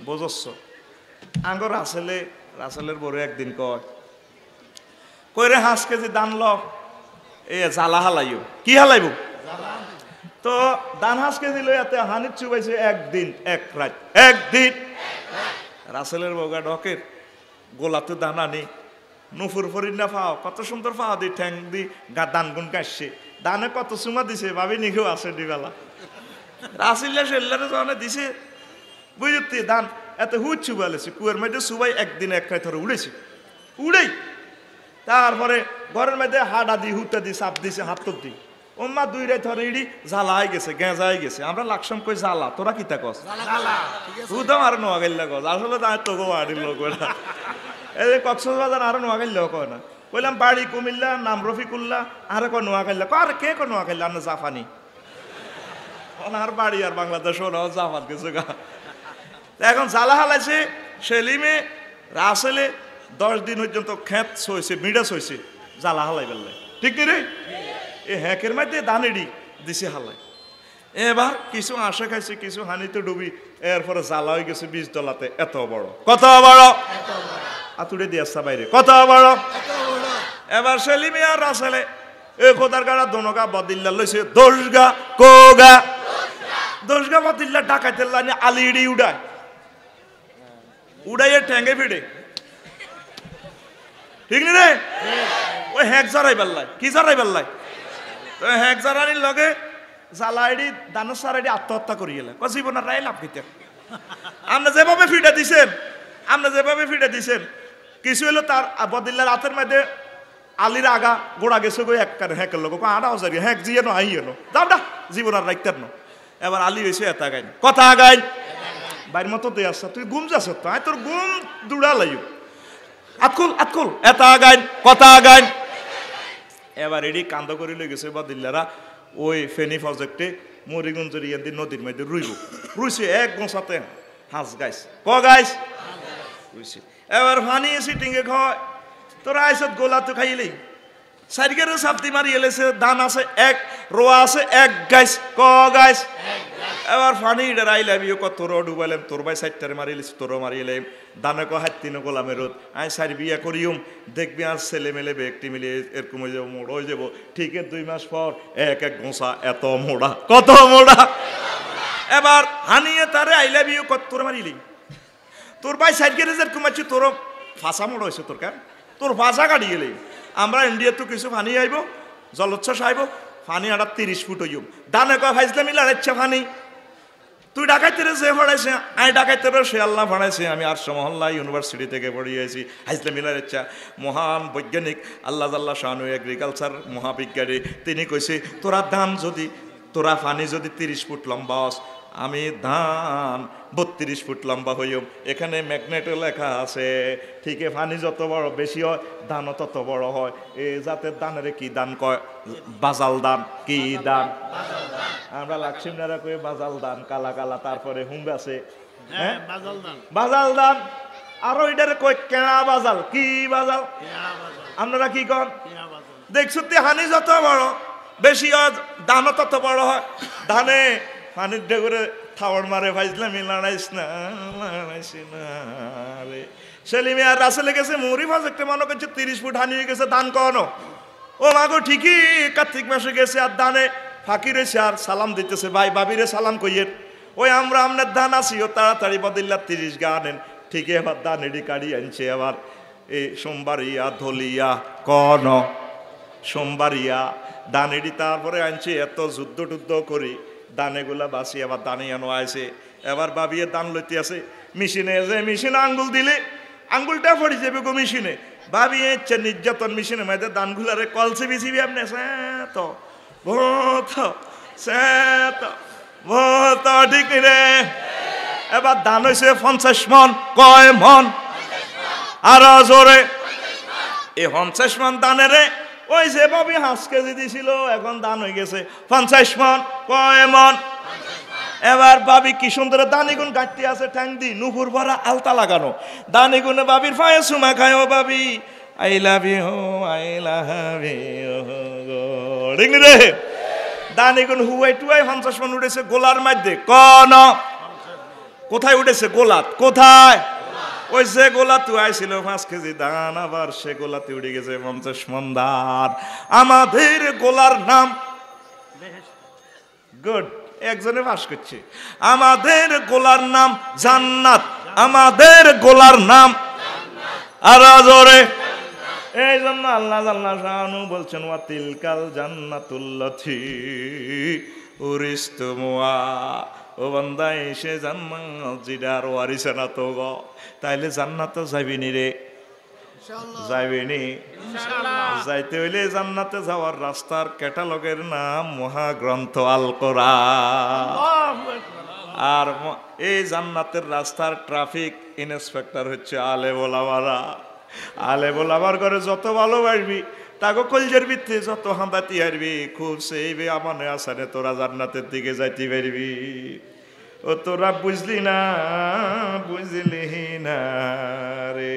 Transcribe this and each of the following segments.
বুঝছ আঙ্গর রাসেলের বড় একদিন কইরে 5 কেজি দান ল এ জ্বালা হালাইও কি হালাইব তো দান 5 কেজি লই এতে হানির চুবাইছে একদিন এক রাত একদিন রাসেলের বগা ডকের গোলাতে দান আনি নুফুর ফরির না ফাও কত সুন্দর ফাও দি ঠ্যাং দি দান গুন কাশছে দানে কত সুমা দিছে ভাবি নিখেও আছে দিবেলা রাসিল্লা সেল্লারে যখন দিছে বুঝতে দান এত হুট চুবালেছে কুয়ের মধ্যে সুবাই একদিন এক রাত ধরে উড়েই তারপরে ঘরের মধ্যে হাডা দি হুটা দি চাপ দিছে হাত দি ওম্মা 2 রাত ধরে ইডি জ্বালা হয়ে গেছে গেঁজা হয়ে গেছে আমরা লাকসাম কই জ্বালা তোরা কি তা কস হুদাম আর নোয়াগাইল্লা কস আসলে তা তো গো আড়ির লোক ওরা এই কক্সবাজার আর নোয়াগাইল্লা কয় না কইলাম বাড়ি কুমিল্লা নাম রফিকুল্লাহ আর কয় নোয়াগাইল্লা আর কে কয় নোয়াগাইল্লা না জাফানি আর বাড়ি আর বাংলাদেশ ওরা জাফাত গেছে গা এখন জ্বালা হালাইছে সেলিমে রাসেলে 10 দিন পর্যন্ত খেত সইছে মিডাস হয়েছে জ্বালা হালাই বেললে ঠিক নি রে এ হ্যাকের মধ্যে দানেডি দিছে হালাই এবার কিছু আশা খাইছে কিছু হানিতে ডুবি এরপরে জ্বালা হয়ে গেছে 20 তলাতে এত বড় কত বড় আতুড়ে দিয়ে আসা বাইরে কত বড় এবার সেলিমে আর রাসেলে এ খোদার গাড়া দোনগা বদিল্লা লইছে দোষগা কোগা দোষগা বদিল্লা ডাকাইতে লাইনে আলিডি উড়াইয়ে ঠ্যাঙ্গে ফিডে ঠিক নি রে ওই হ্যাক জড়াই বেল্লাই কি জড়াই বেল্লাই তো হ্যাক জড়ানির লগে জ্বালাইডি দানস সারাইডি আত্মহত্যা করি গেলে জীবনের রায় লাভ কিতে আপনি যেভাবে ফিডে দিছেন কিছু হলো তার বদিল্লার হাতের মধ্যে আলির আগা গোড়া গেছে গো এক হ্যাকের লোক আড়া হাজারি হ্যাক জিয়ে নো আইয়ে নো যাও না জীবনের রাইতের নো এবার আলি হয়েছে এতা গাইন কথা গাইন বাইর মতো দিয়ে আসছ তুই ঘুম যাস তো তোর ঘুম দুড়া লাইও আতকুল এতা গাইন কথা গাইন এবার এডি কান্দ করে লই গেছে বদিল্লারা ওই ফেনী প্রজেক্টে মরিগঞ্জের ইয়াদি নদীর মধ্যে রুইছে এক গোসাতে হাঁস গাইস গাইস রুইছে এবার ফানি সিটিংয়ে খায় তোরা আইসত গোলা তো খাইলেই সাইডগের সাপতি মারি এলেছে দান আছে এক রোয়া আছে এক গাইস গাইস এবার ফানি ইডার আইলাম কত রো ডুবাইলাম তোর ভাই সাইডটারে মারি এলেছি তোরও মারি এলাম দানে হাত্তিনো গোলামের রোদ আই সাইড বিয়া করিম দেখবি আর ছেলে মেলে একটি মিলে এরকম হয়ে যাবো মোড় হয়ে যাবো ঠিক 2 মাস পর এক গোসা এত মোড়া কত মোড়া এবার হানিয়ে তারে আইলাম কত তোর মারিলি তোর ভাই সাইডগের যেরকম আছে তোর ফাঁসা মোড় হয়েছে তোর কার তোর ভাষা কাটি গেলে আমরা ইন্ডিয়া তো কিছু ফানি আইব জলোচ্ছ্বাস আইব ফানি আটা 30 ফুট হইব দানে ফাইজলে মিলা ইচ্ছা ফানি তুই ডাকাইতে যে পড়াইছে আই ডাকাইতে সে আল্লাহ পড়াইছে আমি আরশো মহল্লা ইউনিভার্সিটি থেকে পড়িয়েছি হাইজলে মিলার ইচ্ছা মহান বৈজ্ঞানিক আল্লাহ জাল্লা শানু এগ্রিকালচার মহাবিজ্ঞানী তিনি কইছে তোরা ফানি যদি 30 ফুট লম্বা আমি ধান 32 ফুট লম্বা হইম এখানে ম্যাগনেটে লেখা আছে ঠিক ফানি যত বড় বেশি হয় ধানও তত বড় হয় এই জাতের ধানের কি দান কয় বাজাল দান কি দান আমরা লাক্সিমনারা কই বাজাল দান কালা কালা তারপরে হুঙ্গ আছে হ্যাঁ বাজাল দান আরো এটারে কই কেনা বাজাল কি বাজাল আপনারা কি কন দেখছো হানি যত বড় বেশি হয় ধানও তত বড় হয় ধানে পানির ডেগরে থাওয়ার মারে ভাইজলাম লড়াইস না রে সেলিমে আর রাসেলে গেছে মুড়ি প্রজেক্টে মনে করছে 30 ফুট হানি গেছে দান কনো ও মাগো ঠিকই কার্তিক মাসে গেছে আর দানে ফাঁকি রয়েছে আর সালাম দিতেছে ভাই বাবিরে সালাম কইয়ের ওই আমরা আপনার ধান আসিও তাড়াতাড়ি বদিল্লা 30 গা আনেন ঠিকই এবার দান এডি কাড়ি আনছে আবার এই সোমবারিয়া ধলিয়া কন সোমবারিয়া দান এডি তারপরে আনছে এত যুদ্ধ টুদ্ধ করি দানেগুলা বাসি আবার দানে আনো আছে এবার বাবিয়ে দান লইতে আছে মেশিনে আঙ্গুল দিলে আঙ্গুলটা পড়ে যাবে গো মেশিনে ভাবি ইচ্ছে নির্যাতন মেশিনে মাঝে দানগুলারে কলসে বিছিবি আপনি তো ঠিক রে এবার দান হয়েছে 50 মন কয় মন আর জোরে এই 50 মন দানেরে ওই যে ভাবি 5 কেজি দিছিল এখন দান হয়ে গেছে 50 মন কয় মন এবার ভাবি কি সুন্দর দানিগুন গাঁটতে আছে ঠ্যাং দি নুপুর ভরা আলতা লাগানো দানিগুনে ভাবির পায়ে চুমা খায় ও ভাবি আই লাভ ইউ রে দানিগুন হুয়াই টুয়াই 50 মন উঠেছে গোলার মধ্যে কন কোথায় উঠেছে? গোলাত। কোথায়? ওই যে গোলাতে আইছিল 5 কেজি ধান, আবার সে গোলাতে উঠে গেছে 50 মণ ধান। আমাদের গোলার নাম গুড, একজনে পাস করছে। আমাদের গোলার নাম জান্নাত, আমাদের গোলার নাম আর জোরে। এই জন্য আল্লাহ জাল্লা শানু বলছেন ওয়াতিলকাল জান্নাতুল্লাতি উরিস্তুমুহা। ও বান্দা এসে জান্নাত জিডার ওয়ারিসে না তো গো, তাইলে জান্নাতে যাবিনি রে? যাইবিনি। যাইতে হইলে জান্নাতে যাওয়ার রাস্তার ক্যাটালগের নাম মহাগ্রন্থ আল কোরআন। আর এই জান্নাতের রাস্তার ট্রাফিক ইন্সপেক্টর হচ্ছে আলেম ওলামারা। আলেম ওলামার ঘরে যত ভালোবাসবি, তাকে কলজের ভিত্তি যত হাঁদাতি হারবি, খুব সেই আমানে আসানে তোরা জান্নাতের দিকে যাইতে পারবি। ও তোরা বুঝলি না, বুঝলি না রে,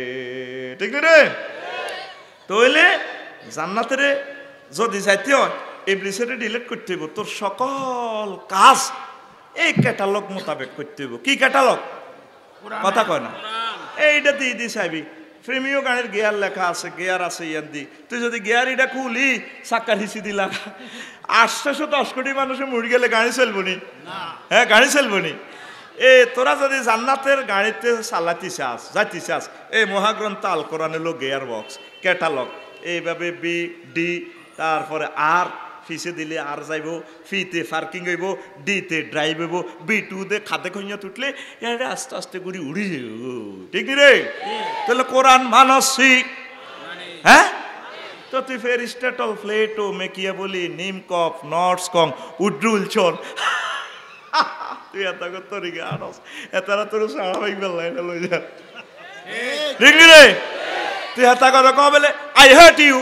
ঠিক রে? তাহলে জান্নাতের যদি যাইতে হয় ইবলিসের ডিলিট করতে হইব। তোর সকল কাজ এই ক্যাটালগ মোতাবেক করতে হইব। কি ক্যাটালগ? কথা কয় না, এইটা দিয়ে দি চাইবি। প্রেমীয় গানের গিয়ার লেখা আছে, গিয়ার আছে ইয়ান দি। তুই যদি গিয়ার এটা খুলি চাক্কার হিসি দিলা, 810 কোটি মানুষে মরে গেলে গাড়ি চলবো নি? হ্যাঁ, গাড়ি চলবো নি? তোরা যদি জান্নাতের গাড়িতে চালাতে চাস, যাইতে চাস, এই মহাগ্রন্থ আল কোরআন হলো গিয়ার বক্স, ক্যাটালগ। এইভাবে বি ডি, তারপরে আর ফিসে দিলে আর যাইব, ফিতে পার্কিং হইব, ডিতে ড্রাইভ হইব, বি2 দে খাদে খইয়া তুটলে এটা আস্তে আস্তে করে উড়ি যাব, ঠিক রে? তাহলে কোরআন মানসি, হ্যাঁ? তো তুই ফের স্টেটল ফ্লেটো মেকিয়া বলি নিম কফ নটস কং উড্রুল চর তুই এত তরিকে আনস, এতারা তোর স্বাভাবিক বেলা এটা লই যা, ঠিক রে? তুই এত কথা কবে আই হার্ট ইউ,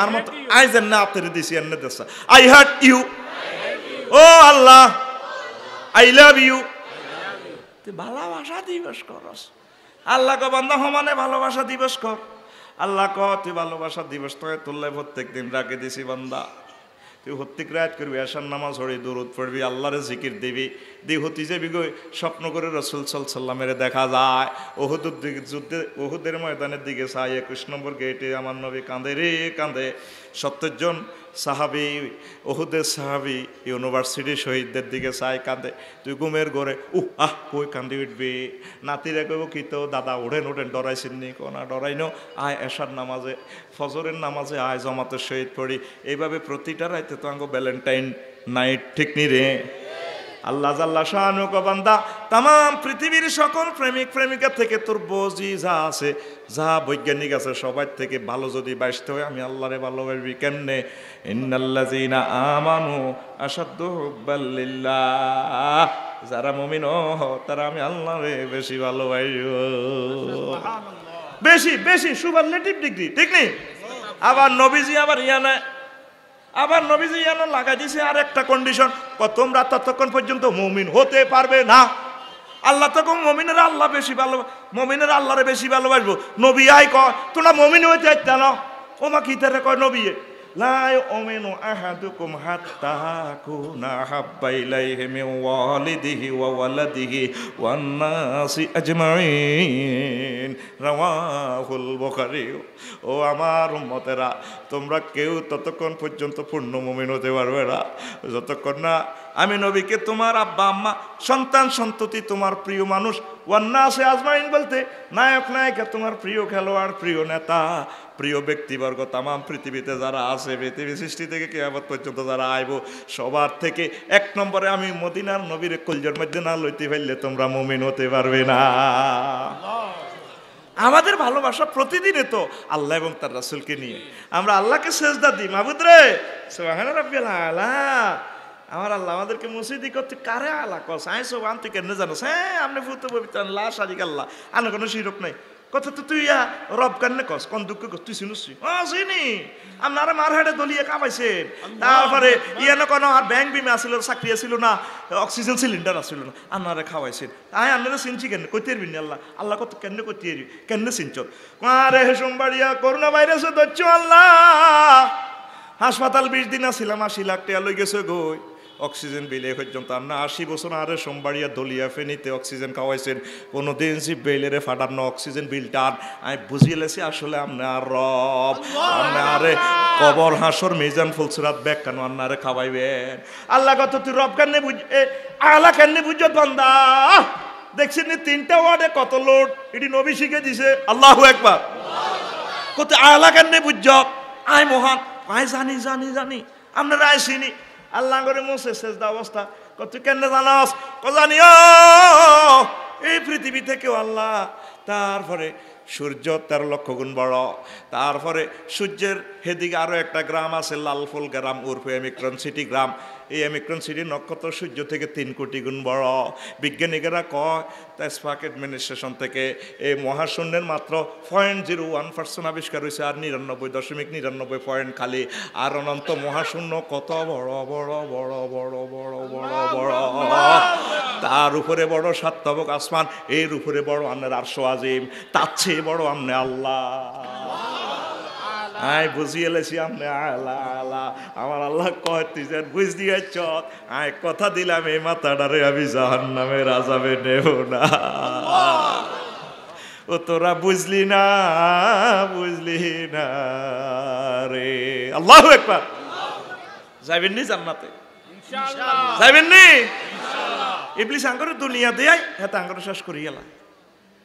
আর মতো আই যেন না আপনার দিছি এনে দেশ, আই হার্ট ইউ, ও আল্লাহ আই লাভ ইউ। তুই ভালোবাসা দিবস করস, আল্লাহ কে বান্দা সমানে ভালোবাসা দিবস কর। আল্লাহ ক তুই ভালোবাসা দিবস তোকে তুললে প্রত্যেক দিন রাখে দিছি বান্দা। তুই প্রত্যেক রাত করবি, আসার নামাজ পড়বি, দরুদ পড়বি, আল্লাহরে জিকির দিবি, দি হতি যাবি গই। স্বপ্ন করে রসুল সাল্লামের দেখা যায় ওহুদের দিকে, যুদ্ধে ওহুদের ময়দানের দিকে চাই 21 নম্বর গেটে আমার নবী কাঁদে রে কাঁদে। 70 জন সাহাবি, ওহুদের সাহাবি ইউনিভার্সিটি শহীদদের দিকে চাই কাঁদে। তুই ঘুমের ঘরে কই কান্দি উঠবি। নাতিরে কইব কি তো দাদা ওঠেন ওঠেন, ডরাইছেননি? কোনা ডরাইনো, আয় এশার নামাজে ফজরের নামাজে আয় জমাতে শহীদ পড়ি। এইভাবে প্রতিটা রাইতে তো আঙ্গো ভ্যালেন্টাইন নাইট, ঠিক নি রে? আল্লাহ জাল্লা শানু ক বান্দা তাম পৃথিবীর সকল প্রেমিক প্রেমিকা থেকে তোর বজি যা আছে, যা বৈজ্ঞানিক আছে, সবার থেকে ভালো যদি বাঁচতে হয় আমি আল্লাহরে ভালোবাসবি কেমনে? ইন্নাল্লাযীনা আমানু আশাদ্দু হুব্বাল লিল্লাহ, যারা মুমিন তারা আমি আল্লাহরে বেশি ভালোবাসব। বেশি বেশি সুপারলেটিভ ডিগ্রি, ঠিক নেই? আবার নবীজি আবার নবীজি ইয়ানো লাগাই দিছে আর একটা কন্ডিশন, তোমরা ততক্ষণ পর্যন্ত মুমিন হতে পারবে না। আল্লাহ তখন মুমিনের আল্লাহ বেশি ভালো, মুমিনের আল্লাহরে বেশি ভালোবাসবো। নবী আই কয় তোমরা মুমিন হইতে চাইতে না, ওমা কি তারে কয় নবী লা ইউমিনু আহাদুকুম হাত্তা কুনা হাব্বা ইলাইহি মিন ওয়ালিদিহি ওয়া ওয়ালাদিহি ওয়ান নাসি আজমাইন, রাওয়াহুল বুখারী। ও আমার উম্মতেরা, তোমরা কেউ ততক্ষণ পর্যন্ত পূর্ণ মুমিন হতে পারবে না যতক্ষণ না আমি নবীকে তোমার আব্বা আম্মা সন্তান সন্ততি তোমার প্রিয় মানুষ, ওয়ান নাসি আজমাইন বলতে নায়ক নায়িকা, তোমার প্রিয় খেলোয়াড়, প্রিয় নেতা, প্রিয় ব্যক্তিবর্গ, তাম পৃথিবীতে যারা আছে, পৃথিবী সৃষ্টি থেকে কিয়ামত পর্যন্ত যারা আইব, সবার থেকে 1 নম্বরে আমি মদিনার নবীর কলজের মধ্যে না লইতে পারলে তোমরা মুমিন হতে পারবে না। আমাদের ভালোবাসা প্রতিদিনে তো আল্লাহ এবং তার রাসূলকে নিয়ে। আমরা আল্লাহকে সেজদা দিই, মাহবুদ রে সুবহান রাব্বিল আলা। আমার আল্লাহ আমাদেরকে মসজিদি করতে কারে আলা কস আইসো আনতে কেন জানো? হ্যাঁ আপনি ফুত পবিত্র আল্লাহ শারিক আল্লাহ, আনা কোনো শিরক নাই। কথা তো তুই রব কান্নে কস, কোন দুঃখ কস তুই শুনুছি? চিনি আপনারা মার হাটে দলিয়ে কামাইছেন। তারপরে ইয়ানো কোনো আর ব্যাংক বিমা আসিল, চাকরি আসিল না, অক্সিজেন সিলিন্ডার আসিল না, আপনারা খাওয়াইছেন। তাই আপনারা চিনছি কেন? কইতে পারবি না আল্লাহ, আল্লাহ কত কেন করতে পারবি, কেন চিনছ? আরে সোমবারিয়া করোনা ভাইরাসে ধরছ আল্লাহ, হাসপাতাল 20 দিন আসিলাম, 80 লাখ টাকা লই গেছে গই। অক্সিজেন বিলে পর্যন্ত না 80 বছর আরে সোমবাড়িয়া দলিয়া ফেনিতে অক্সিজেন খাওয়াইছেন কোনোদিন বেলেরে ফাটানো অক্সিজেন বিলটা আমি বুঝিয়ে লেছি আসলে আপনার রব আপনারে কবর হাসর মিজান ফুলসুরাত ব্যাগ কেন আপনারে খাওয়াইবেন আল্লাহ কত তুই রব কেন বুঝ আলা কেন বুঝত বান্দা দেখছেন 3টা ওয়ার্ডে কত লোড এটি নবী শিখে দিছে আল্লাহু আকবার কত আলা কেন বুঝ আয় মহান আয় জানি জানি জানি আপনারা আইসিনি আল্লাহ করে মুছে শেষ অবস্থা কত কেন জানাস ক জানিও এই পৃথিবী থেকেও আল্লাহ তারপরে সূর্য 13 লক্ষ গুণ বড় তারপরে সূর্যের হেদিকে আরো একটা গ্রাম আছে লালফুল গ্রাম উর্ফে অমিক্রন সিটি গ্রাম এই অমিক্রন সিটি নক্ষত্র সূর্য থেকে 3 কোটি গুণ বড় বিজ্ঞানীরা কয় স্পার্ক অ্যাডমিনিস্ট্রেশন থেকে এই মহাশূন্যের মাত্র 0.01% আবিষ্কার হয়েছে আর 99.99 পয়েন্ট খালি আর অনন্ত মহাশূন্য কত বড় বড় বড় বড় বড় বড় বড় তার উপরে বড় সাতবক আসমান এর উপরে বড় আন্নের আরশ আজিম তার চেয়ে বড় আমনে আল্লাহ আয় বুঝিয়ে লেছি আমনে আল্লাহ আল্লাহ আমার আল্লাহ কয় তুই যেন বুঝ দিয়েছ আয় কথা দিলাম এই মাথাটারে আমি জাহান্নামের আযাবে নেব না ও তোরা বুঝলি না রে আল্লাহু আকবার যাবেন নি জান্নাতে ইনশাআল্লাহ যাবেন নি ইনশাআল্লাহ ইবলিস আঙ্গরে দুনিয়া দেয় হেত আঙ্গরে শেষ করি গেল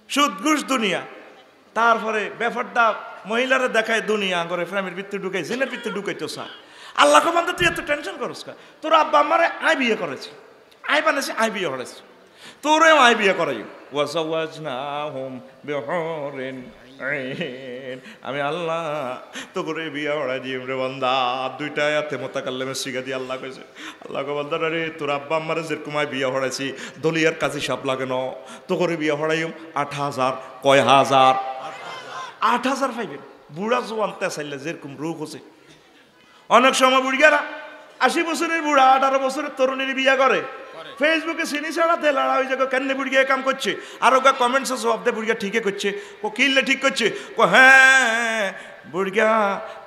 সুদ ঘুষ দুনিয়া তারপরে ব্যাপারটা মহিলারা দেখায় দুনিয়া আঙ্গরে ফ্যামিলির ভিতরে ঢুকাই জেনের ভিতরে ঢুকাইতো স্যার আল্লাহ বান্দা তুই এত টেনশন করস কা তোর আব্বা আমারে আই বিয়ে করেছে আই বানাইছে আই বিয়ে করেছে তোরেও আই বিয়ে করাই ওয়াজাওয়াজনাহুম বিহুরিন আইন আমি আল্লাহ তো করে বিয়ে হড়াই দিই রে বান্দা 2টা আয়াতে মুতাকাল্লিমে শিখা দিয়ে আল্লাহ কইছে আল্লাহ গো বান্দা রে তোর আব্বা আমারে যেরকম আই বিয়ে হড়াইছি দলিয়ার কাজী সব লাগে ন তো করে বিয়ে হড়াইম 8000 কয় হাজার 8000 পাইবেন বুড়া জোয়ান তেসাইলে যেরকম রোগ হচ্ছে অনেক সময় বুড়িয়ারা 80 বছরের বুড়া 18 বছরের তরুণীর বিয়ে করে ফেসবুকে চিনি ছাড়া তেলাড়া ওই জায়গা কেন বুড়িয়া কাম করছে আর ওকে কমেন্টসে জবাব দেয় বুড়িয়া ঠিকই করছে ও কিনলে ঠিক করছে ও হ্যাঁ বুড়িয়া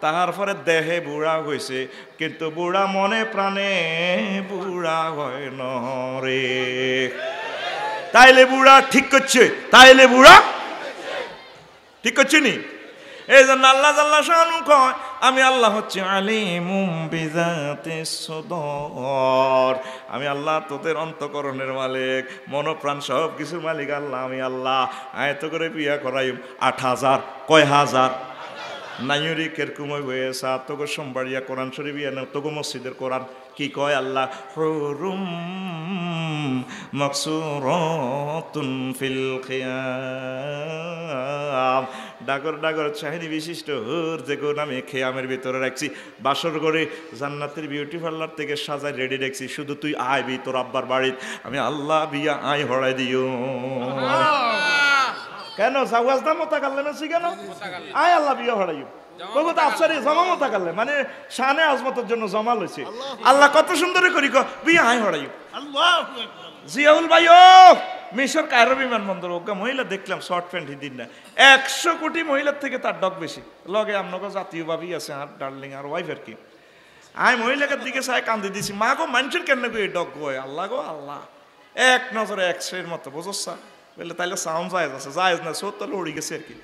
তারপরে দেহে বুড়া হয়েছে কিন্তু বুড়া মনে প্রাণে বুড়া হয় ন রে তাইলে বুড়া ঠিক করছে তাইলে বুড়া ঠিক করছে নি এই জন্য আল্লাহ জাল্লা শানু কয় আমি আল্লাহ হচ্ছে আলিমুম বিজাতিস সুদূর আমি আল্লাহ তোদের অন্তঃকরণের মালিক মনোপ্রাণ সব কিছুর মালিক আল্লাহ আমি আল্লাহ আয়ত করে বিয়া করাইম 8000 কয় হাজার নাইরি কেরকম হয়ে সা তোকে সোমবারিয়া কোরআন শরীফ ইয়া তোকে মসজিদের কোরআন কি কয় আল্লাহ হুরুম মাকসুরাতুন ফিল খিয়াম ডাগর ডাগর চাহিনি বিশিষ্ট হুর যে গুণ আমি খেয়ামের ভিতরে রাখছি বাসর করে জান্নাতের বিউটি পার্লার থেকে সাজায় রেডি রাখছি শুধু তুই আইবি তোর আব্বার বাড়িতে আমি আল্লাহ বিয়া আয় হড়াই দিও কেন সাওয়াজ না মতা করলে না কেন আয় আল্লাহ বিয়া হড়াইও তবু তো আফসারি জমা মতা করলে মানে শানে আজমতের জন্য জমা লইছে আল্লাহ কত সুন্দর করি বিয়া আয় হড়াইও আল্লাহু আকবার জিয়াউল ভাইও মিশর কায়রো বিমানবন্দর ওকে মহিলা দেখলাম শর্ট প্যান্ট দিন না 100 কোটি মহিলার থেকে তার ডগ বেশি লগে আপনাকে জাতীয় ভাবি আছে আর ডার্লিং আর ওয়াইফের কি আয় মহিলাকে দিকে চাই কান্দি দিছি মা গো মানুষের কেন গো এই ডগ গো আল্লাহ গো আল্লাহ এক নজরে এক্সের মতো বুঝছা বলে তাইলে সাউন্ড জায়েজ আছে জায়েজ না সত্য লড়ি গেছে আর কি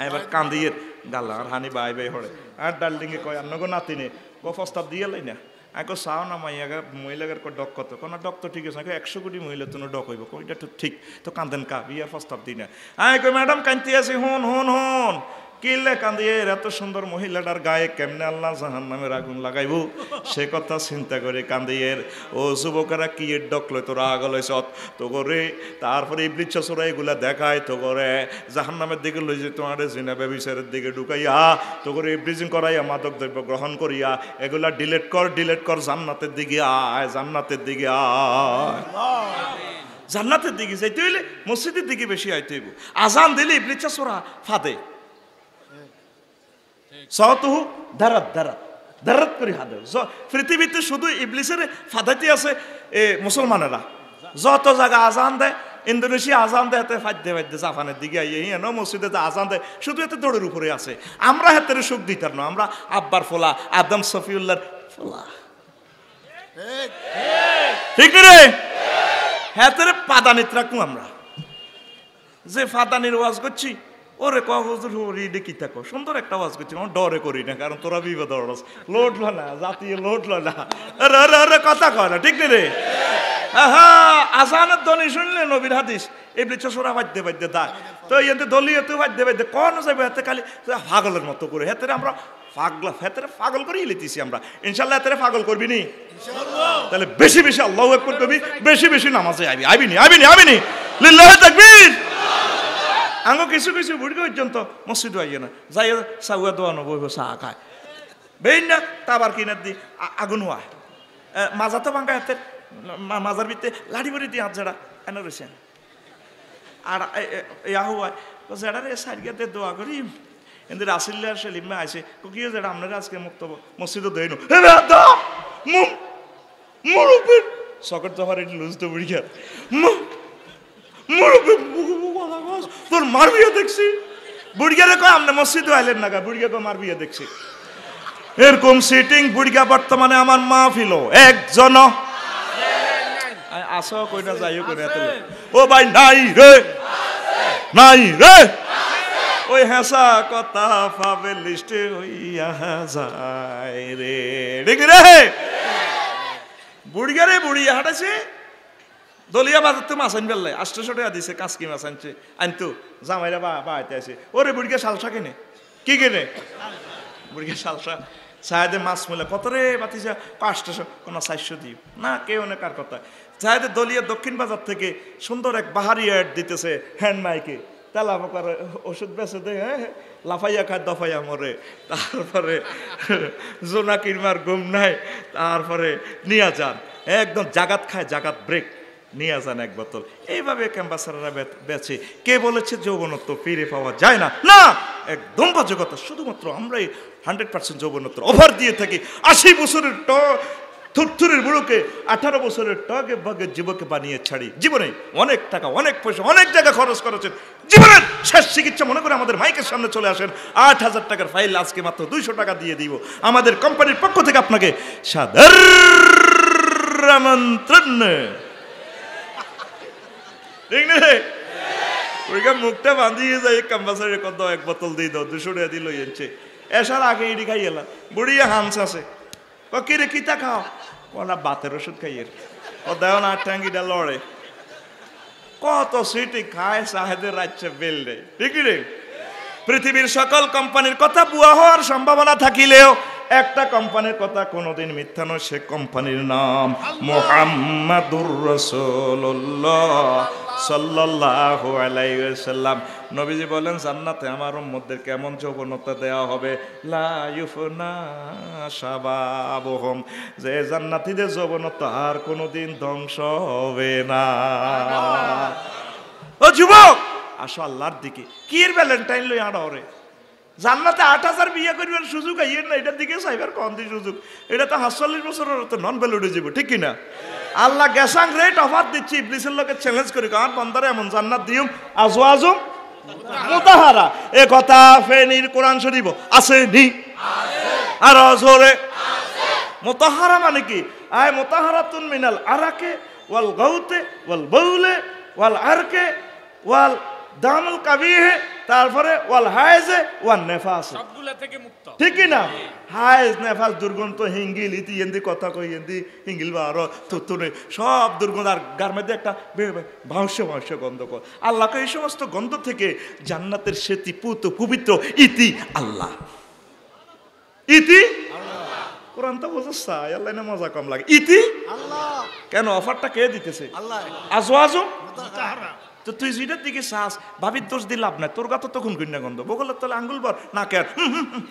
এবার কান্দিয়ে গাল আর হানি বাই বাই হড়ে আর ডার্লিং এ কয় আপনাকে নাতিনে গো প্রস্তাব দিয়ে লাই না আগে চাও না মাইয়াগার মহিলাগার ডক কত কোনো ডক তো ঠিক আছে 100 কোটি মহিলা তো ডক হইব কইটা তো ঠিক তো কান্দেন কা বিয়ার প্রস্তাব দিই না আয় কই ম্যাডাম কান্তি আছে হন হন হন কিলে কান্দিয়ে এত সুন্দর মহিলাটার গায়ে কেমনে আল্লাহ জাহান্নামের আগুন লাগাইবো সে কথা চিন্তা করে কান্দিয়ে ও যুবকেরা কি এর ডক লয় তোরা আগলয় সৎ তো করে তারপরে ইবলিস চোরা এগুলা দেখায় তো করে জাহান্নামের দিকে লই যে তোমার জিনা ব্যভিচারের দিকে ঢুকাইয়া তো করে ইবলিজিং করাইয়া মাদক দ্রব্য গ্রহণ করিয়া এগুলা ডিলিট কর জান্নাতের দিকে আয় জান্নাতের দিকে আয় জান্নাতের দিকে যাইতে হইলে মসজিদের দিকে বেশি আইতে হইব আজান দিলে ইবলিস চোরা ফাদে সহতহু দারাত দারাত দারাত করে হাদে পৃথিবীতে শুধু ইবলিসের ফাদাইতে আছে এ মুসলমানেরা যত জায়গা আজান দেয় ইন্দোনেশিয়া আজান দেয় এতে ফাইদে ফাইদে জাপানের দিকে আইয়ে হিয়ানো মসজিদে আজান দেয় শুধু এতে দৌড়ের উপরে আছে আমরা হাতের সুখ দিতার না আমরা আব্বার ফোলা আদম সফিউল্লাহর ফোলা ঠিক রে হ্যাঁ তোরে পাদানিত রাখবো আমরা যে ফাদানির ওয়াজ করছি ওরে করি কি থাকো সুন্দর একটা ওয়াজ করছি আমার ডরে করি না কারণ তোরা বিপদ লোটল না জাতীয় লোটল না আরে কথা কয় না ঠিক রে আজানের ধ্বনি শুনলে নবীর হাদিস এমনি চোরা বাদ্যে বাদ্যে দা তো এতে দলীয় তো বাদ্যে বাদ্যে কোন যাবে হাতে খালি পাগলের মতো করে হাতে আমরা পাগলা হাতে পাগল করেই লিতেছি আমরা ইনশাল্লাহ হাতে পাগল করবি নি তাহলে বেশি বেশি আল্লাহু আকবার করবি বেশি বেশি নামাজে আইবি লিল্লাহি তাকবীর আঙ্গো কিছু কিছু বুড়ি পর্যন্ত মসজিদ আইয়ে না যাই সাউয়া দোয়ানো বইব চা খায় বেইন না তাবার কিনার দি আগুন হয় মাজা তো ভাঙ্গা হাতের মাজার ভিতরে লাড়ি বাড়ি দিয়ে হাত ঝাড়া এনে রয়েছেন আর ইয়া হয় যেটা রে সাইডে দোয়া করি এদের রাসিল্লা সেলিমে আইসে কি যেটা আপনারা আজকে মুক্ত মসজিদও দেয় মুরব্বী সকেট জফার এটি লুজ তো বুড়ি খাত তোর মারবিয়া দেখছি বুড়িয়ারে কয় আপনি মসজিদে আইলেন না বুড়িয়া কয় মারবিয়া দেখছি এরকম সিটিং বুড়িয়া বর্তমানে আমার মাহফিল একজন আসো কই না যাইও কই না ও ভাই নাই রে ওই হেসা কথা পাবে লিস্টে হইয়া যায় রে ঠিক রে বুড়িয়া হাঁটাছে দলিয়া বাজার তো মাছ আনবে 800 টাকা দিছে কাঁচকি মাছ আনছে আনতো জামাইরা বাড়িতে আসে ওরে বুড়িয়া শালসা কেনে কি কেনে বুড়িয়া শালসা সাহেদের মাছ মূল্য কত রে বাতিজা 500 কোনো 400 দিই না কেউ না কার কথা সাহেদের দলিয়া দক্ষিণ বাজার থেকে সুন্দর এক বাহারি অ্যাড দিতেছে হ্যান্ড মাইকে তেলা পোকার ওষুধ বেছে দেয় হ্যাঁ লাফাইয়া খায় দফাইয়া মরে তারপরে জোনাকির মার ঘুম নাই তারপরে নিয়ে যান একদম জাগাত খায় জাগাত ব্রেক নিয়ে যান এক বোতল এইভাবে ক্যাম্পাসাররা বেছে কে বলেছে যৌবনত্ব ফিরে পাওয়া যায় না না একদম বাজে কথা শুধুমাত্র আমরাই 100% যৌবনত্ব ওভার দিয়ে থাকি 80 বছরের থুরথুরের বুড়োকে 18 বছরের টগে বগে যুবকে বানিয়ে ছাড়ি জীবনে অনেক টাকা অনেক পয়সা অনেক জায়গা খরচ করেছেন জীবনের শেষ চিকিৎসা মনে করে আমাদের মাইকের সামনে চলে আসেন 8000 টাকার ফাইল আজকে মাত্র 200 টাকা দিয়ে দিব আমাদের কোম্পানির পক্ষ থেকে আপনাকে সাদর আমন্ত্রণ ঠিক না ওইটা মুখটা বাঁধিয়ে যায় ক্যাম্পাসারে কত এক বোতল দিয়ে দাও 200 টাকা দিল এনছে এসার আগে এটি খাই এলাম বুড়িয়া হামস আছে কিরে কিতা খাও ওরা বাতের ওষুধ খাইয়ের ও দেও না টাঙ্গিটা লড়ে কত সিটি খায় সাহেদের রাজ্যে বেল দেয় ঠিক রে পৃথিবীর সকল কোম্পানির কথা বুয়া হওয়ার সম্ভাবনা থাকিলেও একটা কোম্পানির কথা কোনোদিন মিথ্যা নয় সে কোম্পানির নাম মুহাম্মাদুর রাসূলুল্লাহ সাল্লাল্লাহু আলাইহি ওয়াসাল্লাম নবীজি বলেন জান্নাতে আমার উম্মতদের কেমন যৌবনতা দেওয়া হবে লা ইউফনা শাবাবুহুম যে জান্নাতীদের যৌবনতা আর কোনোদিন ধ্বংস হবে না ও যুবক আসো আল্লাহর দিকে কি এর ভ্যালেন্টাইন লই আড়রে জান্নাতে 8000 বিয়ে করবেন সুযোগ আইয়ের না এটার দিকে সাইবার কম দি সুযোগ এটা তো 45 বছরের তো নন ভ্যালিড যাব ঠিক কি না আল্লাহ গ্যাসাং রেট অফার দিচ্ছি ইবলিসের লোকে চ্যালেঞ্জ করি কারণ বন্দারে এমন জান্নাত দিউম আজওয়াজুম মুতাহারা এ কথা ফেনির কোরআন শরীফ আছে নি আর জোরে আছে মুতাহারা মানে কি আয় মুতাহারাতুন মিনাল আরাকে ওয়াল গাউতে ওয়াল বাউলে ওয়াল আরকে ওয়াল দামুল কাবিহে তারপরে ওয়াল হায়েজে ওয়াল নেফাস সবগুলা থেকে মুক্ত ঠিক না হায়েজ নেফাস দুর্গন্ধ হিঙ্গিল ইতি এন্দি কথা কই এন্দি হিঙ্গিল বারো তুতুনে সব দুর্গন্ধ আর গার মধ্যে একটা ভাউস্য গন্ধ কর আল্লাহকে এই সমস্ত গন্ধ থেকে জান্নাতের স্মৃতি পবিত্র ইতি আল্লাহ ইতি আল্লাহ কোরআন তো বুঝছ আল্লাহ না মজা কম লাগে ইতি আল্লাহ কেন অফারটা কে দিতেছে আল্লাহ আজওয়াজু মুতাহারা তো তুই যেটার দিকে শ্বাস ভাবির দোষ দিয়ে লাভ নাই তোর গাতো তখন গন্যা গন্ধ বগলের তলে আঙ্গুল বর না কে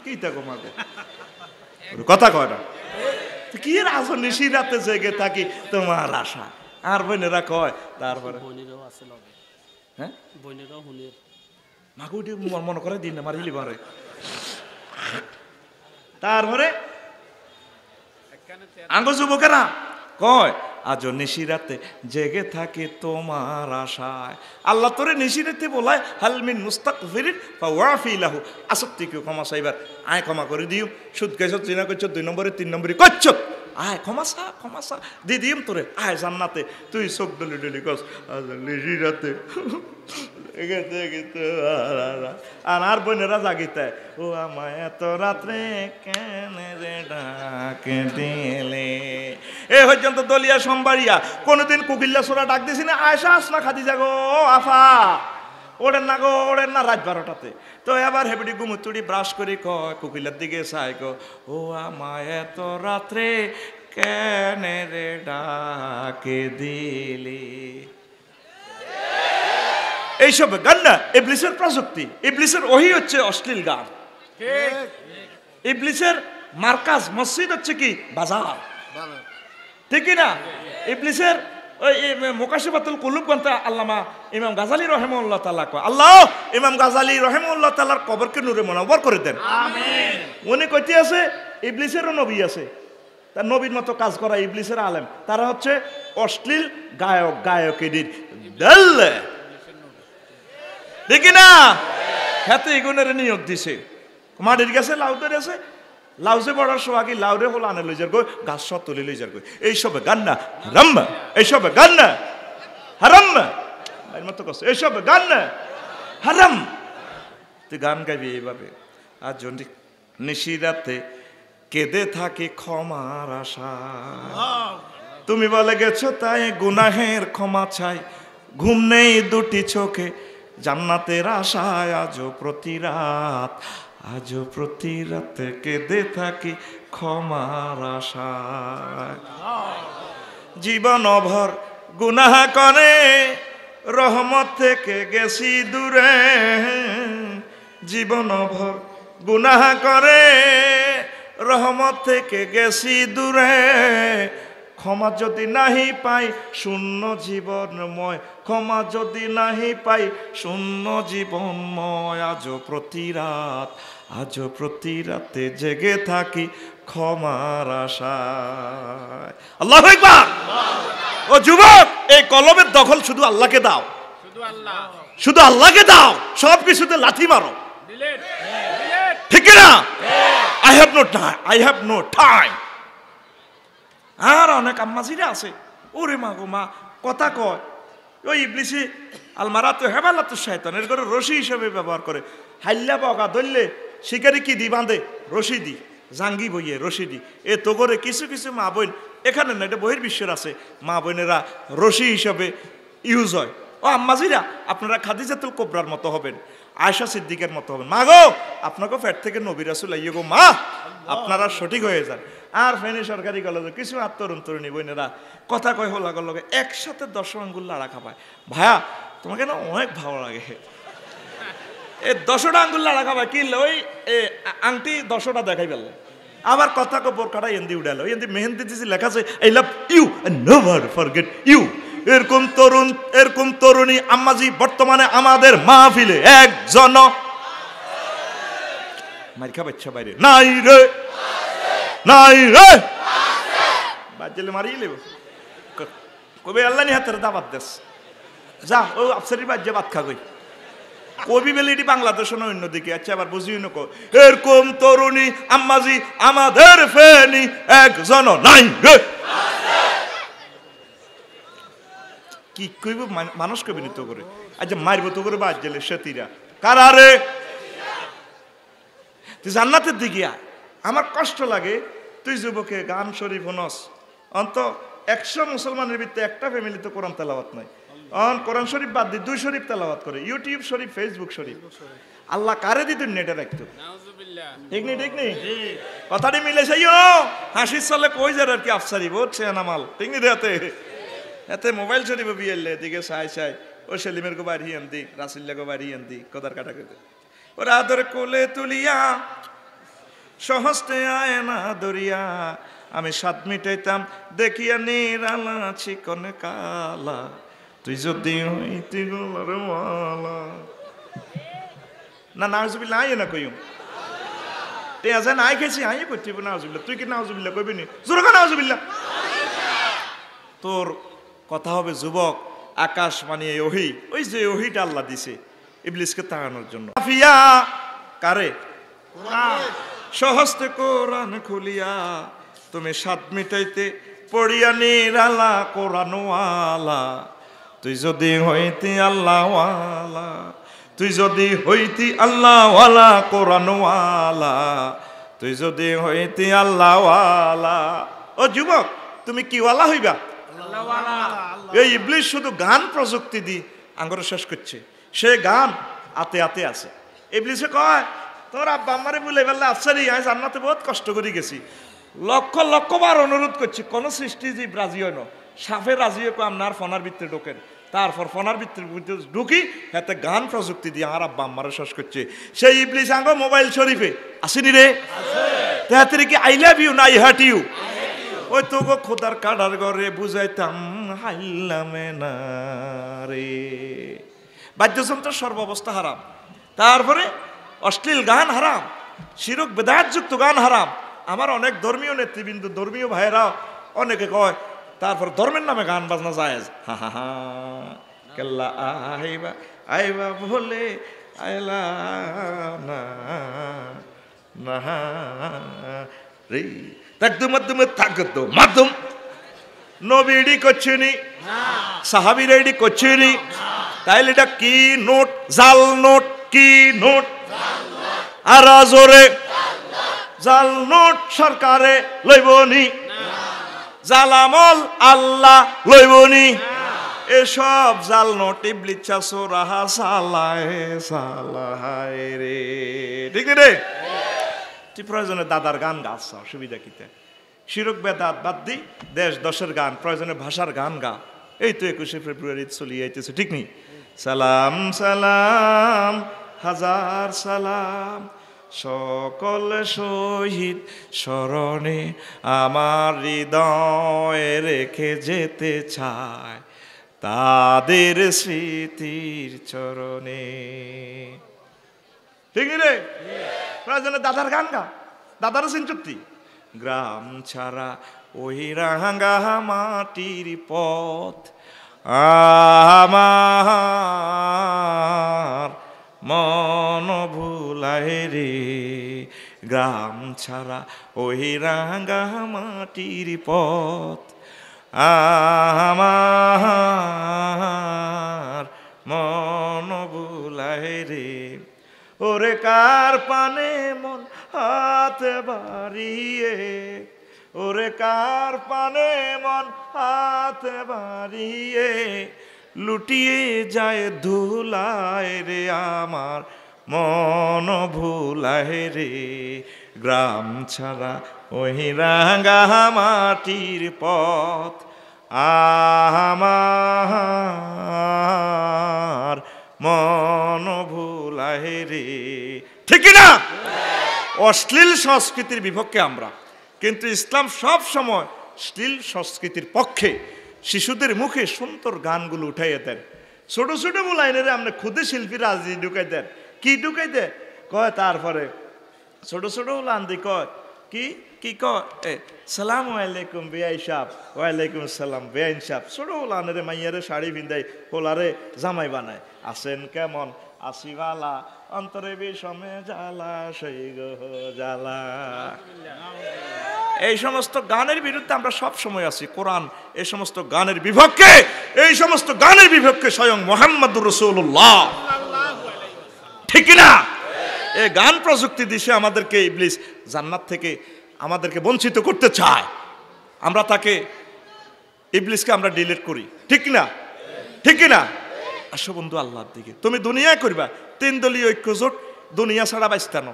কি থাকো মাকে কথা কয় না কি এর আসো নিশি রাতে জেগে থাকি তোমার আশা আর বোনেরা কয় তারপরে হ্যাঁ বোনেরাও হুনের মাকুটি মনে করে দিন না মারিলি মারে তারপরে আঙ্গ যুবকেরা কয় আজ নিশিরাতে জেগে থাকে তোমার আশায় আল্লাহ তোরে নিশিরাতে বলায় হালমিন মুস্তাগফিরিন ফাওয়াফি লাহু আসত্তি কেউ ক্ষমা চাইবার আয় ক্ষমা করে দিও সুদ গেছ চিনা করছো 2 নম্বরে 3 নম্বরে করছো আয় ক্ষমাসা দিদিম তোরে আয় জান্নাতে তুই চোখ ডলি ডলি কস রাতে আর আর বোনেরা জাগিতে ও আমায় এত রাত্রে কেন রে ডাকে দিলে এ পর্যন্ত দলিয়া সম্বারিয়া কোনোদিন কুকিল্লা সোরা ডাক দিছি না আয়সা আসনা খাদিজা গো আফা ওড়েন না গো ওড়েন না রাত 12টাতে তো এবার হেবড়ি গুমুতুড়ি ব্রাশ করি কয় কুকিলার দিকে চাই গো ও আমায় এত রাত্রে কেন রে ডাকে দিলি এইসব গান না ইবলিসের প্রযুক্তি ইবলিসের ওহি হচ্ছে অশ্লীল গান ইবলিসের মার্কাজ মসজিদ হচ্ছে কি বাজার ঠিক না ইবলিসের ওই মুকাশিফাতুল কুলুব গ্রন্থে আল্লামা ইমাম গাজালি রহিমাহুল্লাহ তাআলা কয় আল্লাহ ইমাম গাজালি রহিমাহুল্লাহ তাআলার কবরকে নূরে মুনাওয়ার করে দেন আমিন উনি কইতে আছে ইবলিসেরও নবী আছে তার নবীর মতো কাজ করা ইবলিসের আলেম তারা হচ্ছে অশ্লীল গায়কের দল দেখি না হাতে এগুনের নিয়োগ দিছে মাটির গেছে লাউদের আছে লাউজে বড়ার সোহাগি লাউরে হলো আনে লই যার গো গাছ সব তুলে লই যার গো এইসব গান না হারাম এইসব গান না হারাম এর মতো কষ্ট এইসব গান না হারাম তুই গান গাইবি এইভাবে আর যদি নিশিরাতে কেঁদে থাকি ক্ষমার আশা তুমি বলে গেছো তাই গুনাহের ক্ষমা চাই ঘুম নেই দুটি চোখে জান্নাতের আশায় আজও প্রতি রাতে কেঁদে থাকি ক্ষমার আশায় জীবন ভর গুনাহ করে রহমত থেকে গেছি দূরে জীবন ভর গুনাহ করে রহমত থেকে গেছি দূরে ক্ষমা যদি নাহি পাই শূন্য জীবনময় ক্ষমা যদি নাহি পাই শূন্য জীবনময় আজও প্রতি রাতে জেগে থাকি ক্ষমার আশায় আল্লাহু আকবার ও যুবক এই কলমের দখল শুধু আল্লাহকে দাও শুধু আল্লাহকে দাও সব কিছুতে লাথি মারো ঠিক না I have no time আর অনেক আম্মাজিরা আছে ওরে মা গো মা কথা কয় ওই ইবলিসি আলমারা তো হেবালা তো শয়তানের করে রশি হিসেবে ব্যবহার করে হাইল্লা বগা ধরলে শিকারি কি দি বাঁধে রশি দি জাঙ্গি বইয়ে রশি দি এ তো করে কিছু কিছু মা বোন এখানে না এটা বহির্বিশ্বের আছে মা বোনেরা রশি হিসাবে ইউজ হয় ও আম্মাজিরা আপনারা খাদিজাতুল কুবরার মতো হবেন আয়েশা সিদ্দিকের মতো হবেন মা গো আপনাকে পেট থেকে নবী রাসূল আইয়ে গো মা আপনারা সঠিক হয়ে যান আর ফেনী সরকারি কলেজে কিছু তরুণ তরুণী বোনেরা কথা কয় হলো লগে একসাথে 10 আঙ্গুল লাড়া খাপায় ভাইয়া তোমাকে না অনেক ভালো লাগে এই 10টা আঙ্গুল লাড়া খাপায় কি ওই আংটি 10টা দেখাই পেলে আবার কথা কো বোরকাটা এন্দি উড়ালো এন্দি মেহেন্দি দিছি লেখা আছে I love you and never forget you এরকম তরুণী আম্মাজি বর্তমানে আমাদের মাহফিলে একজন মাইকা বাচ্চা বাইরে নাই রে বাজলে মারিয়ে লেব কবে আল্লাহ নি হাতের দাবাত দেশ যা ও আফসারি বাজ্যে ভাত খা গই কবি বেলে এটি বাংলাদেশ না অন্যদিকে আচ্ছা আবার বুঝিও না এরকম তরুণী আম্মাজি আমাদের ফেনি একজন নাই রে কি কইব মানুষ কবি নিত করে আচ্ছা মারবো তো করে বাদ গেলে সেতিরা কারা রে তুই জান্নাতের দিকে আয় আমার কষ্ট লাগে তুই যুবকে গান শরীফ হনস অন্ত 100 মুসলমানের ভিতরে একটা ফ্যামিলিতে কোরআন তেলাওয়াত নাই কোরআন শরীফ বাদ দিয়ে 2 শরীফ তেলাওয়াত করে ইউটিউব শরীফ ফেসবুক শরীফ আল্লাহ কারে দিত নেটে রাখতো ঠিক নেই কথাটি মিলে যাইও হাসির চলে কই যার আর কি আফসারি বলছে নামাল ঠিক নেই এতে মোবাইল শরীফ বিয়েলে দিকে চাই ও সেলিমের গো বাড়ি আনতি রাসিল্লা গো বাড়ি আনতি কোদার কাটা কেটে ওরা আদর কোলে তুলিয়া সহস্তে আয় না দরিয়া আমি স্বাদ মিটাইতাম দেখিয়া নিরালা চিকন কালা তুই যদি হইতি গোলার মালা না নাউজুবিল্লাহ আয় না কইম তে আজ না আই খেছি আই করতে নাউজুবিল্লাহ তুই কি নাউজুবিল্লাহ কইবি নি জোরে কর নাউজুবিল্লাহ তোর কথা হবে যুবক আকাশ মানে ওই যে ওহিটা আল্লাহ দিছে ইবলিসকে তাড়ানোর জন্য আফিয়া কারে কোরআন সহস্তে কোরআন খুলিয়া তুমি স্বাদ মিটাইতে পড়িয়া নিরালা কোরআনওয়ালা, তুই যদি হইতি আল্লাহওয়ালা, তুই যদি হইতি আল্লাহওয়ালা কোরআনওয়ালা, তুই যদি হইতি আল্লাহওয়ালা। ও যুবক, তুমি কি ওয়ালা হইবা? এই ইবলিস শুধু গান প্রযুক্তি দি আঙ্গরে শেষ করছে। সে গান আতে আতে আছে। ইবলিসে কয়, তোর আব্বা আমারে বলে বেলা আফসারি আমি জান্নাতে বহুত কষ্ট করে গেছি, লক্ষ লক্ষ বার অনুরোধ করছি, কোন সৃষ্টি জীব রাজি হয় না। সাফে রাজি হয়ে আপনার ফোনার ভিতরে ঢোকেন, তারপর ফোনার ভিতরে ঢুকি হাতে গান প্রযুক্তি দিয়ে আমার আব্বা আমারে শেষ করছে। সেই ইবলিস আঙ্গ মোবাইল শরীফে আসেনি রে, তাড়াতাড়ি কি আই লাভ ইউ না আই হার্ট ইউ? ওই তো গো খোদার কাটার ঘরে বুঝাইতাম হাইলামে না রে। বাদ্যযন্ত্র সর্বাবস্থা হারাম, তারপরে অশ্লীল গান হারাম, শিরক বেদায়াতযুক্ত গান হারাম। আমার অনেক ধর্মীয় নেতৃবৃন্দ, ধর্মীয় ভাইয়েরা অনেকে কয় তারপর ধর্মের নামে গান বাজনা জায়েজ। হা হা হা, কেল্লা আইবা আইবা বলে আইলা না না রে, তাকদুম মাধ্যমে তাকদ মাধ্যম নবীডি করছেনি, সাহাবীরা এডি করছেনি, তাইলে এটা কি নোট? জাল নোট। কি নোট? আর জোরে জাল নোট সরকারে লইবনি, জালামল আল্লাহ লইবনি। এসব জাল নোট ইবলিস চাচোরাহা সালায় সালাহায় রে। ঠিক রে? তুই প্রয়োজনে দাদার গান গাছ, অসুবিধা কিতে? শিরক বেদাত বাদ দি, দেশ দশের গান, প্রয়োজনে ভাষার গান গা। এই তো 21শে ফেব্রুয়ারি চলিয়ে যাইতেছে, ঠিক নেই? সালাম সালাম হাজার সালাম সকল শহীদ স্মরণে, আমার হৃদয়ে রেখে যেতে চায় তাদের স্মৃতির চরণে। ঠিক রে? প্রয়োজনে দাদার গান গা, দাদারও চিনচুক্তি। গ্রাম ছাড়া ওই রাঙ্গা মাটির পথ আমার মন ভুলায় রে, গ্রাম ছাড়া ওই রাঙ্গা মাটির পথ আমার মন ভুলায় রে। ওরে কার পানে মন হাত বাড়িয়ে, ওরে কার পানে মন হাত বাড়িয়ে, লুটিয়ে যায় ধুলায় রে, আমার মন ভুলায় রে, গ্রাম ছাড়া ওই রাঙ্গা মাটির পথ আমার মন ভুলায় রে। ঠিক না? অশ্লীল সংস্কৃতির বিপক্ষে আমরা, কিন্তু ইসলাম সব সময় শ্লীল সংস্কৃতির পক্ষে। শিশুদের মুখে সুন্দর গানগুলো উঠাইয়ে দেন, ছোট ছোট লাইনের আপনি খুদে শিল্পী রাজি ঢুকাই দেন। কি ঢুকাই দেন? কয় তারপরে ছোট ছোট লান্দি কয় কি কি কয়, সালাম আলাইকুম বেআই সাহেব, ওয়ালাইকুম সালাম বেআইন সাহেব। ছোট লানের মাইয়ারে শাড়ি পিন্ধাই পোলারে জামাই বানায়। আছেন কেমন? আসিবালা, অন্তরে বিষমে জ্বালা, সেই গহ জ্বালা। এই সমস্ত গানের বিরুদ্ধে আমরা সব সময় আছি। কোরআন এই সমস্ত গানের বিপক্ষে, এই সমস্ত গানের বিপক্ষে স্বয়ং মুহাম্মদুর রাসূলুল্লাহ। ঠিক না? এই গান প্রযুক্তি দিশে আমাদেরকে ইবলিস জান্নাত থেকে আমাদেরকে বঞ্চিত করতে চায়। আমরা তাকে, ইবলিসকে আমরা ডিলিট করি। ঠিক না? ঠিক না? আসো বন্ধু আল্লাহর দিকে। তুমি দুনিয়ায় করবা 3 দলীয় ঐক্য জোট, দুনিয়া ছাড়া বাইস্তানো।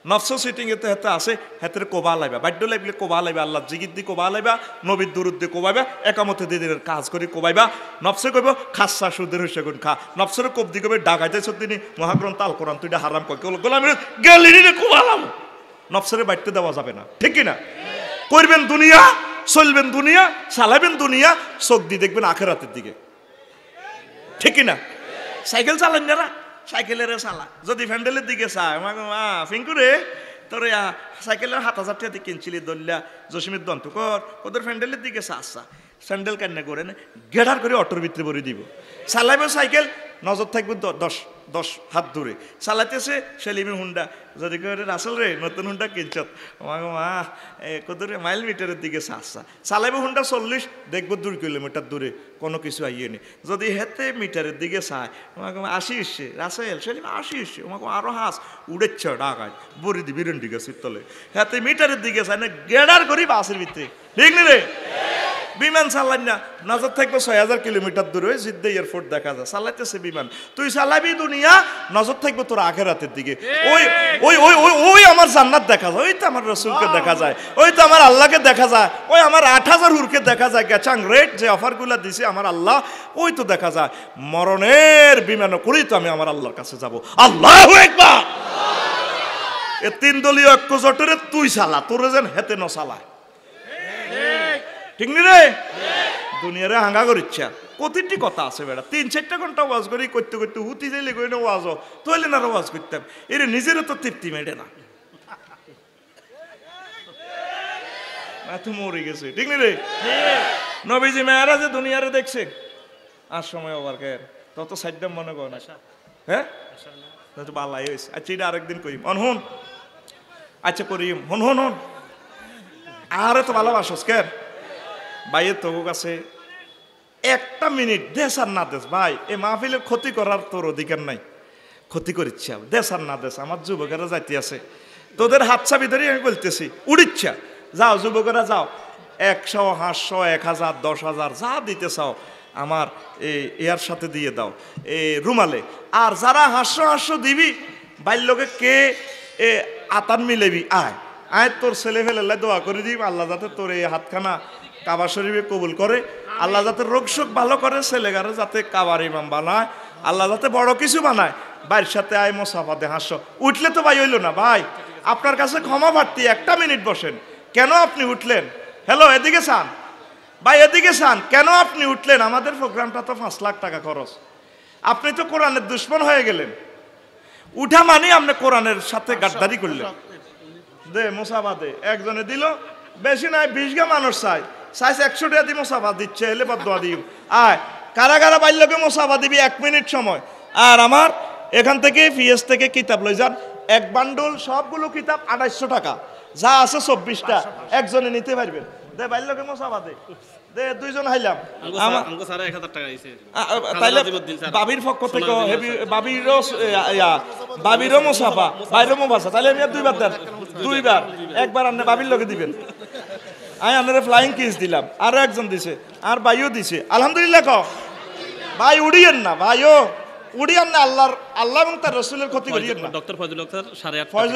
নফস সিটিং এতে হেতে আছে, হেতের কোবা লাইবা, বাদ্য লাইবলে কোবা লাইবা, আল্লাহ জিগির দি কোবা লাইবা, নবীর দুরুদ দি কোবাইবা, একামতে দিনের কাজ করে কোবাইবা। নফসে কইব খাসা সুদের হইছে কোন খা, নফসের কোপ দি কইবে ডাকাইতে সত্যি মহাগ্রন্থ আল কোরআন তুইটা হারাম কই গোলামের গেলিনি রে কোবালাম। নফসের বাইতে দেওয়া যাবে না। ঠিক কি না? করবেন দুনিয়া, চলবেন দুনিয়া, চালাবেন দুনিয়া, চোখ দিয়ে দেখবেন আখিরাতের দিকে। ঠিক কি না? সাইকেল চালান না, সাইকেলের চালা, যদি ফ্যান্ডেলের দিকে চায় ফিঙ্কু রে তোর সাইকেলের 7,000 টাকা দিয়ে কিনছিলি দল্লা জসিমের দন্ত কর, ওদের ফ্যান্ডেলের দিকে চা স্যান্ডেল কেন করে না গেড়ার করে অটোর ভিতরে ভরে দিব। চালাইব সাইকেল, নজর থাকবে 10 10 হাত দূরে চালাইতেছে সেলিমি হুন্ডা যদি করে রাসেল রে নতুন হুন্ডা কিনছত আমাকে মা কত দূরে মাইল মিটারের দিকে চাচ্ছা চালাইবো হুন্ডা 40 দেখবো 2 কিলোমিটার দূরে কোনো কিছু আইয়েনি যদি হেতে মিটারের দিকে চায় আমাকে 80 এসছে রাসেল সেলিম 80 এসছে আমাকে আরো হাস উড়েচ্ছে ডাকায় বড়ি দি বিরন্ডি গাছের তলে হেতে মিটারের দিকে চায় না গেডার করি বাসের ভিতরে ঠিক নি রে বিমান চালাই না নজর থাকবে 6000 কিলোমিটার দূরে জিদ্দা এয়ারপোর্ট দেখা যায় চালাইতেছে বিমান তুই চালাবি দুনিয়া নজর থাকবে তোর আখেরাতের দিকে ওই ওই ওই ওই ওই আমার জান্নাত দেখা যায় ওই তো আমার রসুলকে দেখা যায় ওই তো আমার আল্লাহকে দেখা যায় ওই আমার 8000 হুরকে দেখা যায় গ্যাচাং রেট যে অফারগুলো দিছে আমার আল্লাহ ওই তো দেখা যায় মরণের বিমানও করেই তো আমি আমার আল্লাহর কাছে যাব আল্লাহু আকবার এ 3 দলীয় ঐক্য জোটের তুই চালা তোরে যেন হেতে ন চালায় ঠিক নি রে দুনিয়ারে হাঙ্গা করিচ্ছা প্রতিটি কথা আছে বেড়া 3-4 ঘন্টা ওয়াজ করি করতে করতে হুতি যাইলে কই না ওয়াজ তৈলে না ওয়াজ করতাম এর নিজেরও তো তৃপ্তি মেটে না তুই মরে গেছে ঠিক নি রে নবীজি মেয়েরাজে দুনিয়ারে দেখছে আর সময় ওভার কেয়ার তত সাইডটা মনে কর না হ্যাঁ তো বালাই হয়েছে আচ্ছা এটা আরেকদিন করিম অনহন আচ্ছা করিম হন হন হন আরে তো ভালোবাসস কেন ভাইয়ের তো কাছে 1 মিনিট দেশ আর না দেশ ভাই এই মাহফিলের ক্ষতি করার তোর অধিকার নাই ক্ষতি করিচ্ছা দেশ আর না দেশ আমার যুবকেরা যাইতে আছে তোদের হাত চাবি ধরে আমি বলতেছি উড়িচ্ছা যাও যুবকেরা যাও 100 500 1000 10,000 যা দিতে চাও আমার এর সাথে দিয়ে দাও রুমালে আর যারা 500 দিবি বাল্যকে কে আতান মিলেবি আয় আয় তোর ছেলে ফেলে দোয়া করে দিবি আল্লাহ যাতে তোর এই হাতখানা কাবা শরীফে কবুল করে আল্লাহ যাতে রোগ শোক ভালো করে ছেলেগারে যাতে কাবার ইমাম বানায় আল্লাহ যাতে বড় কিছু বানায় ভাইয়ের সাথে আয় মোসাফাতে হাসো উঠলে তো ভাই হইলো না ভাই আপনার কাছে ক্ষমা প্রার্থী 1 মিনিট বসেন কেন আপনি উঠলেন হ্যালো এদিকে চান ভাই এদিকে চান কেন আপনি উঠলেন আমাদের প্রোগ্রামটা তো 5 লাখ টাকা খরচ আপনি তো কোরআনের দুশমন হয়ে গেলেন উঠা মানে আপনি কোরআনের সাথে গাদ্দারি করলেন দে মোসাফা দে একজনে দিল বেশি নাই 20 গা মানুষ চাই সাইজ 100 টাকা দিয়ে মোসাফা দিচ্ছে এলে বদোয়া দিই আয় কারা কারা বাল্যকে মোসাফা দিবি 1 মিনিট সময় আর আমার এখান থেকে পিএস থেকে কিতাব লই যান এক বান্ডল সবগুলো কিতাব 2800 টাকা যা আছে 24টা একজনে নিতে পারবেন দে বাল্যকে মোসাফা দে দে দুইজন হাইলাম আমগো স্যার 1000 টাকা দিয়েছে তাইলে বাবির পক্ষ থেকে বাবিরও মোসাফা বাইরও মোসাফা তাইলে আমি দুইবার দেন দুইবার একবার আপনি বাবির লগে দিবেন আমি আপনারা ফ্লাইং কিস দিলাম আরো একজন দিছে আর ভাইও দিছে আলহামদুলিল্লাহ কও ভাই উড়িয়েন না ভাইও উড়িয়েন না আল্লাহ এবং তার রাসূলের ক্ষতি করিয়েন না ডক্টর ফয়জুল আক্তার 8:30